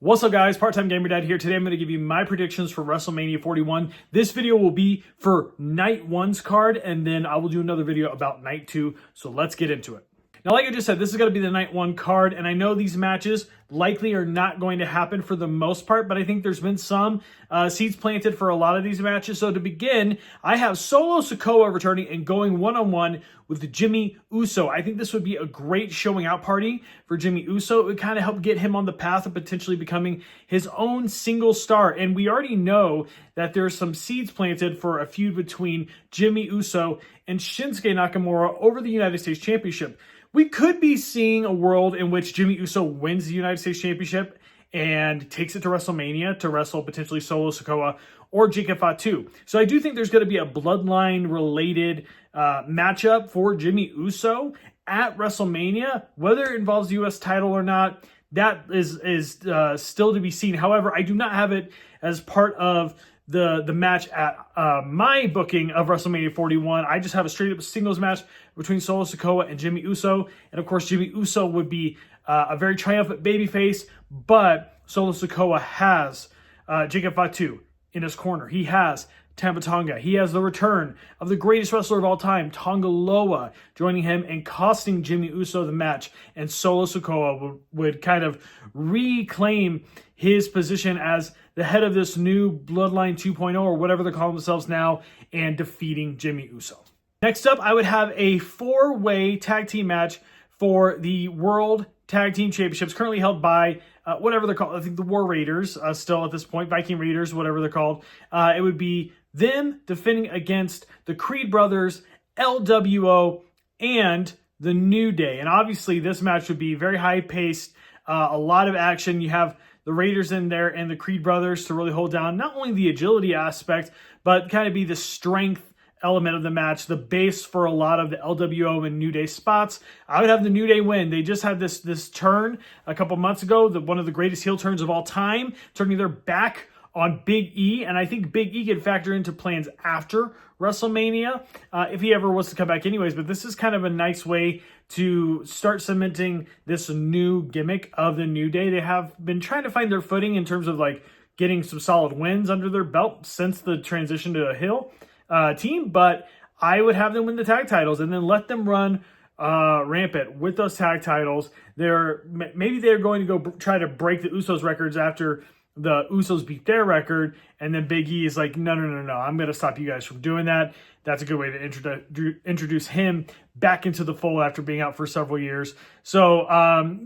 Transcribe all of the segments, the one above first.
What's up, guys? Part-Time Gamer Dad here. Today I'm going to give you my predictions for WrestleMania 41. This video will be for Night 1's card, and then I will do another video about Night 2, so let's get into it. Now, like I just said, this is going to be the Night 1 card, and I know these matches likely are not going to happen for the most part, but I think there's been some seeds planted for a lot of these matches. So to begin, I have Solo Sikoa returning and going one-on-one with Jimmy Uso. I think this would be a great showing out party for Jimmy Uso. It would kind of help get him on the path of potentially becoming his own single star. And we already know that there's some seeds planted for a feud between Jimmy Uso and Shinsuke Nakamura over the United States Championship. We could be seeing a world in which Jimmy Uso wins the United States Championship and takes it to WrestleMania to wrestle potentially Solo Sikoa or Jacob Fatu. So I do think there's going to be a bloodline-related matchup for Jimmy Uso at WrestleMania. Whether it involves the U.S. title or not, that is still to be seen. However, I do not have it as part of the match at my booking of WrestleMania 41. I just have a straight up singles match between Solo Sikoa and Jimmy Uso. And of course, Jimmy Uso would be a very triumphant babyface, but Solo Sikoa has Jacob Fatu in his corner. He has Tama Tonga. He has the return of the greatest wrestler of all time, Tonga Loa, joining him and costing Jimmy Uso the match. And Solo Sikoa would kind of reclaim his position as the head of this new Bloodline 2.0 or whatever they're calling themselves now, and defeating Jimmy Uso. Next up, I would have a four-way tag team match for the World Tag Team Championships, currently held by whatever they're called. I think the War Raiders, still at this point, Viking Raiders, whatever they're called. It would be them defending against the Creed Brothers, LWO, and the New Day. And obviously, this match would be very high-paced, a lot of action. You have the Raiders in there and the Creed Brothers to really hold down not only the agility aspect, but kind of be the strength element of the match, the base for a lot of the LWO and New Day spots. I would have the New Day win. They just had this turn a couple months ago, one of the greatest heel turns of all time, turning their back on Big E, and I think Big E could factor into plans after WrestleMania, if he ever was to come back anyways, but this is kind of a nice way to start cementing this new gimmick of the New Day. They have been trying to find their footing in terms of like getting some solid wins under their belt since the transition to a heel team, but I would have them win the tag titles and then let them run rampant with those tag titles. Maybe they're going to go try to break the Usos records after the Usos beat their record, and then Big E is like, no, I'm going to stop you guys from doing that. That's a good way to introduce him back into the fold after being out for several years. So,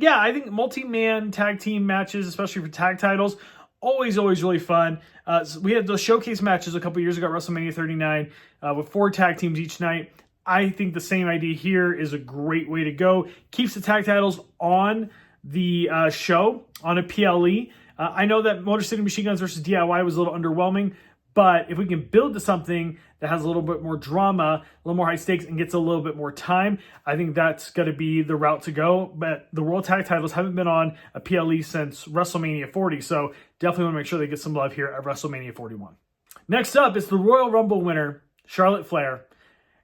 yeah, I think multi-man tag team matches, especially for tag titles, always really fun. So we had those showcase matches a couple years ago at WrestleMania 39 with 4 tag teams each night. I think the same idea here is a great way to go. Keeps the tag titles on the show, on a PLE. I know that Motor City Machine Guns versus DIY was a little underwhelming, but if we can build to something that has a little bit more drama, a little more high stakes, and gets a little bit more time, I think that's going to be the route to go. But the World Tag Titles haven't been on a PLE since WrestleMania 40, so definitely want to make sure they get some love here at WrestleMania 41. Next up is the Royal Rumble winner, Charlotte Flair,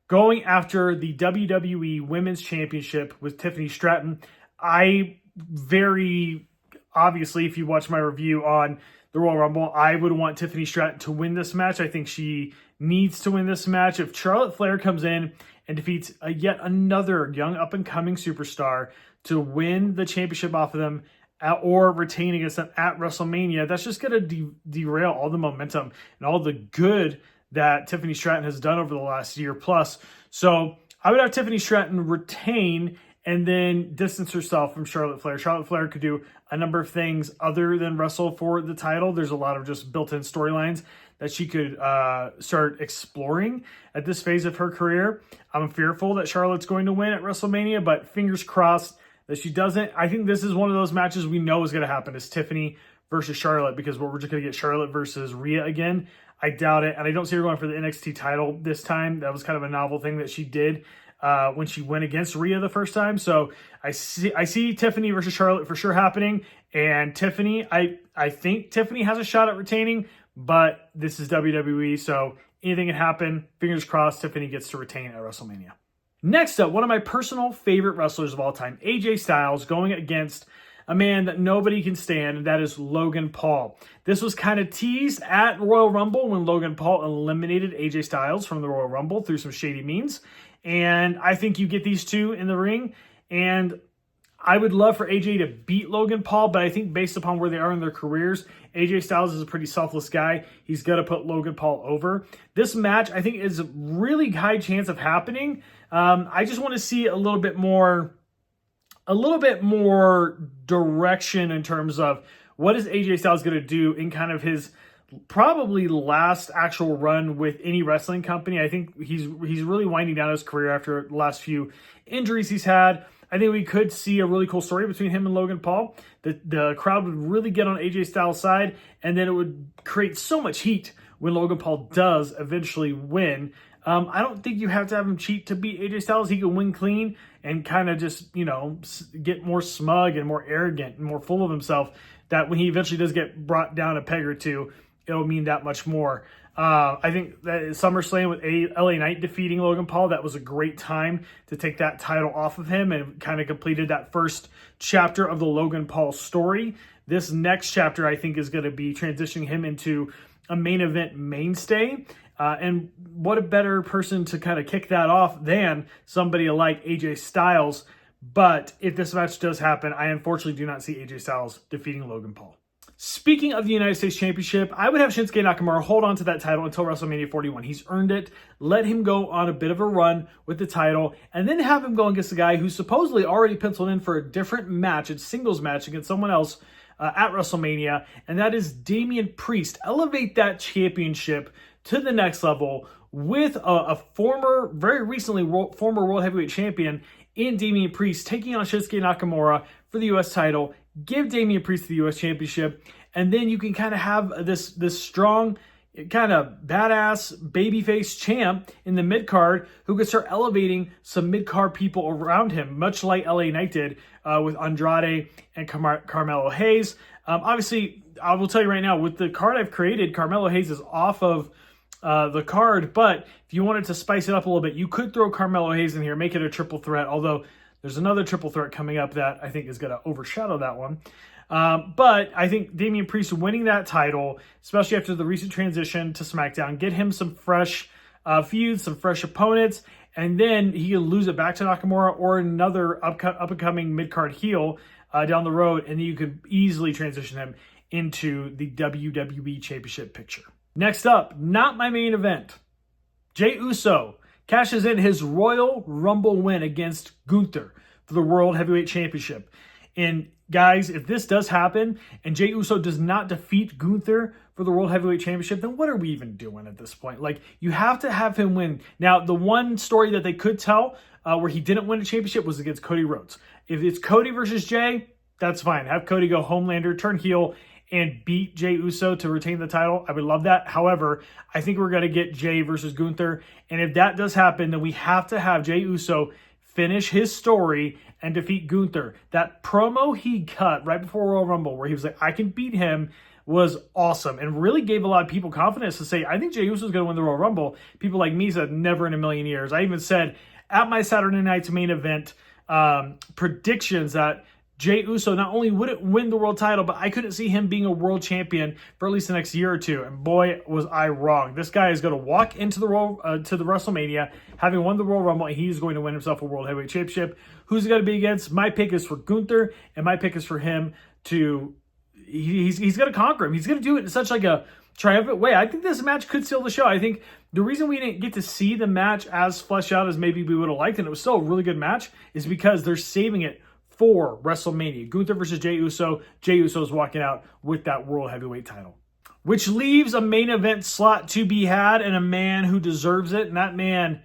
going after the WWE Women's Championship with Tiffany Stratton. Obviously, if you watch my review on the Royal Rumble, I would want Tiffany Stratton to win this match. I think she needs to win this match. If Charlotte Flair comes in and defeats yet another young up-and-coming superstar to win the championship off of them or retain against them at WrestleMania, that's just going to derail all the momentum and all the good that Tiffany Stratton has done over the last year plus. So I would have Tiffany Stratton retain and then distance herself from Charlotte Flair. Charlotte Flair could do a number of things other than wrestle for the title. There's a lot of just built-in storylines that she could start exploring at this phase of her career. I'm fearful that Charlotte's going to win at WrestleMania, but fingers crossed that she doesn't. I think this is one of those matches we know is going to happen, is Tiffany versus Charlotte, because we're just going to get Charlotte versus Rhea again. I doubt it, and I don't see her going for the NXT title this time. That was kind of a novel thing that she did when she went against Rhea the first time. So I see Tiffany versus Charlotte for sure happening. And Tiffany, I think Tiffany has a shot at retaining, but this is WWE, so anything can happen. Fingers crossed Tiffany gets to retain at WrestleMania. Next up, one of my personal favorite wrestlers of all time, AJ Styles, going against a man that nobody can stand, and that is Logan Paul. This was kind of teased at Royal Rumble when Logan Paul eliminated AJ Styles from the Royal Rumble through some shady means. And I think you get these two in the ring, and I would love for AJ to beat Logan Paul, but I think based upon where they are in their careers, AJ Styles is a pretty selfless guy. He's going to put Logan Paul over. This match, I think, is a really high chance of happening. I just want to see a little bit more direction in terms of what is AJ Styles going to do in kind of his probably last actual run with any wrestling company. I think he's really winding down his career after the last few injuries he's had. I think we could see a really cool story between him and Logan Paul. The crowd would really get on AJ Styles' side, and then it would create so much heat when Logan Paul does eventually win. I don't think you have to have him cheat to beat AJ Styles. He can win clean and kind of just, get more smug and more arrogant and more full of himself, that when he eventually does get brought down a peg or two, it'll mean that much more. I think that SummerSlam with LA Knight defeating Logan Paul, that was a great time to take that title off of him and kind of completed that first chapter of the Logan Paul story. This next chapter, I think, is going to be transitioning him into a main event mainstay. And what a better person to kind of kick that off than somebody like AJ Styles. But if this match does happen, I unfortunately do not see AJ Styles defeating Logan Paul. Speaking of the United States Championship, I would have Shinsuke Nakamura hold on to that title until WrestleMania 41. He's earned it. Let him go on a bit of a run with the title, and then have him go against a guy who's supposedly already penciled in for a different match, a singles match against someone else at WrestleMania, and that is Damian Priest. Elevate that championship to the next level with a very recently former World Heavyweight Champion in Damian Priest taking on Shinsuke Nakamura for the U.S. title. Give Damian Priest the U.S. Championship, and then you can kind of have this strong, kind of badass babyface champ in the mid-card who could start elevating some mid-card people around him, much like LA Knight did with Andrade and Carmelo Hayes. Obviously, I will tell you right now, with the card I've created, Carmelo Hayes is off of the card, but if you wanted to spice it up a little bit, you could throw Carmelo Hayes in here, make it a triple threat, although there's another triple threat coming up that I think is going to overshadow that one. But I think Damian Priest winning that title, especially after the recent transition to SmackDown, get him some fresh feuds, some fresh opponents, and then he can lose it back to Nakamura or another up-and-coming mid-card heel down the road, and then you could easily transition him into the WWE Championship picture. Next up, not my main event. Jey Uso cashes in his Royal Rumble win against Gunther for the World Heavyweight Championship. And guys, if this does happen and Jey Uso does not defeat Gunther for the World Heavyweight Championship, then what are we even doing at this point? Like, you have to have him win. Now, the one story that they could tell where he didn't win a championship was against Cody Rhodes. If it's Cody versus Jey, that's fine. Have Cody go Homelander, turn heel, and beat Jey Uso to retain the title. I would love that. However, I think we're going to get Jey versus Gunther. And if that does happen, then we have to have Jey Uso finish his story and defeat Gunther. That promo he cut right before Royal Rumble where he was like, I can beat him, was awesome and really gave a lot of people confidence to say, I think Jey Uso is going to win the Royal Rumble. People like me said, never in a million years. I even said at my Saturday night's main event predictions that Jey Uso not only wouldn't win the world title, but I couldn't see him being a world champion for at least the next year or two. And boy, was I wrong. This guy is going to walk into the WrestleMania having won the Royal Rumble, and he's going to win himself a World Heavyweight Championship. Who's it going to be against? My pick is for Gunther, and my pick is for him to... He's going to conquer him. He's going to do it in such like a triumphant way. I think this match could seal the show. I think the reason we didn't get to see the match as fleshed out as maybe we would have liked, and it was still a really good match, is because they're saving it for WrestleMania. Gunther versus Jey Uso. Jey Uso is walking out with that World Heavyweight title. Which leaves a main event slot to be had and a man who deserves it. And that man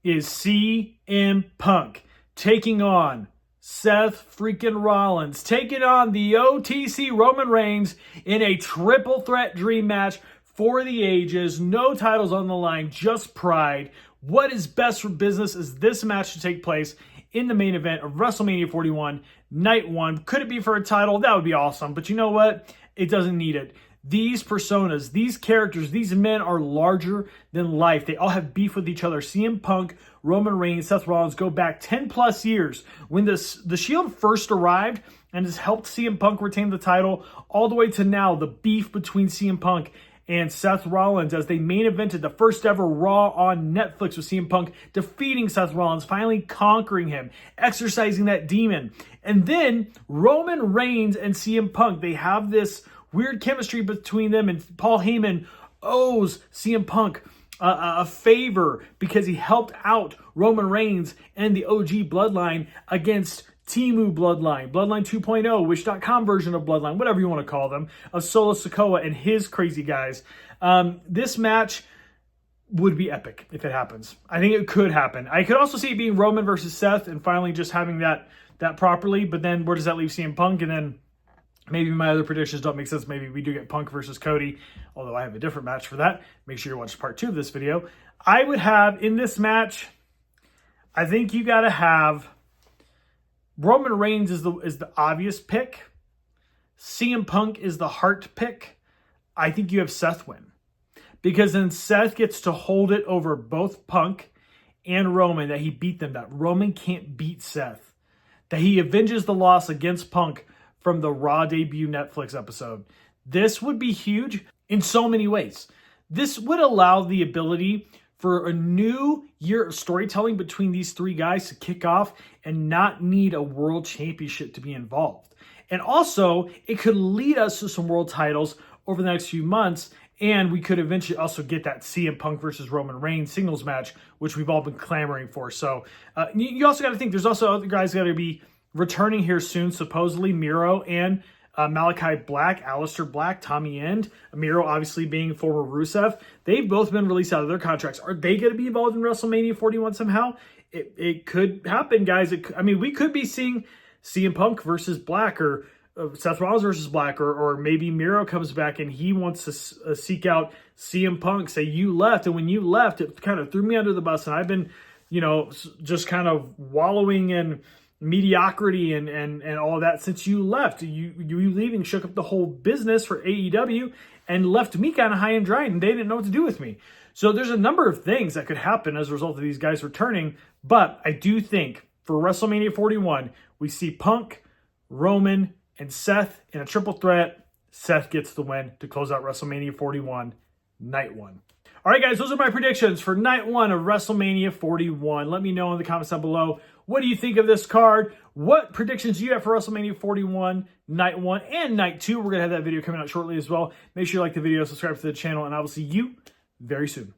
is CM Punk taking on Seth freaking Rollins, taking on the OTC Roman Reigns in a triple threat dream match for the ages. No titles on the line, just pride. What is best for business is this match to take place in the main event of WrestleMania 41, Night 1. Could it be for a title? That would be awesome. But you know what? It doesn't need it. These personas, these characters, these men are larger than life. They all have beef with each other. CM Punk, Roman Reigns, Seth Rollins go back 10 plus years. When the Shield first arrived, and has helped CM Punk retain the title all the way to now, the beef between CM Punk and Seth Rollins as they main evented the first ever Raw on Netflix with CM Punk defeating Seth Rollins, finally conquering him, exercising that demon. And then Roman Reigns and CM Punk, they have this weird chemistry between them, and Paul Heyman owes CM Punk a favor because he helped out Roman Reigns and the OG Bloodline against Timu Bloodline, Bloodline 2.0, Wish.com version of Bloodline, whatever you want to call them, of Solo Sikoa and his crazy guys. This match would be epic if it happens. I think it could happen. I could also see it being Roman versus Seth and finally just having that properly, but then where does that leave CM Punk? And then maybe my other predictions don't make sense. Maybe we do get Punk versus Cody, although I have a different match for that. Make sure you watch part 2 of this video. I would have, in this match, I think you got to have Roman Reigns is the obvious pick. CM Punk is the heart pick. I think you have Seth win. Because then Seth gets to hold it over both Punk and Roman, that he beat them, that Roman can't beat Seth, that he avenges the loss against Punk from the Raw debut Netflix episode. This would be huge in so many ways. This would allow the ability for a new year of storytelling between these three guys to kick off and not need a world championship to be involved. And also, it could lead us to some world titles over the next few months, and we could eventually also get that CM Punk versus Roman Reigns singles match, which we've all been clamoring for. So you also got to think there's also other guys got to be returning here soon, supposedly Miro and Malachi Black, Aleister Black, Tommy End, Miro obviously being former Rusev. They've both been released out of their contracts. Are they going to be involved in WrestleMania 41 somehow? It could happen, guys. We could be seeing CM Punk versus Black, or Seth Rollins versus Black, or maybe Miro comes back and he wants to seek out CM Punk, say, you left, and when you left, it kind of threw me under the bus, and I've been, just kind of wallowing in mediocrity and all of that since you left. You leaving shook up the whole business for AEW and left me kind of high and dry, and they didn't know what to do with me. So there's a number of things that could happen as a result of these guys returning, but I do think for WrestleMania 41, we see Punk, Roman, and Seth in a triple threat. Seth gets the win to close out WrestleMania 41, night 1. All right, guys, those are my predictions for night 1 of WrestleMania 41. Let me know in the comments down below. What do you think of this card? What predictions do you have for WrestleMania 41, night 1 and night 2? We're going to have that video coming out shortly as well. Make sure you like the video, subscribe to the channel, and I will see you very soon.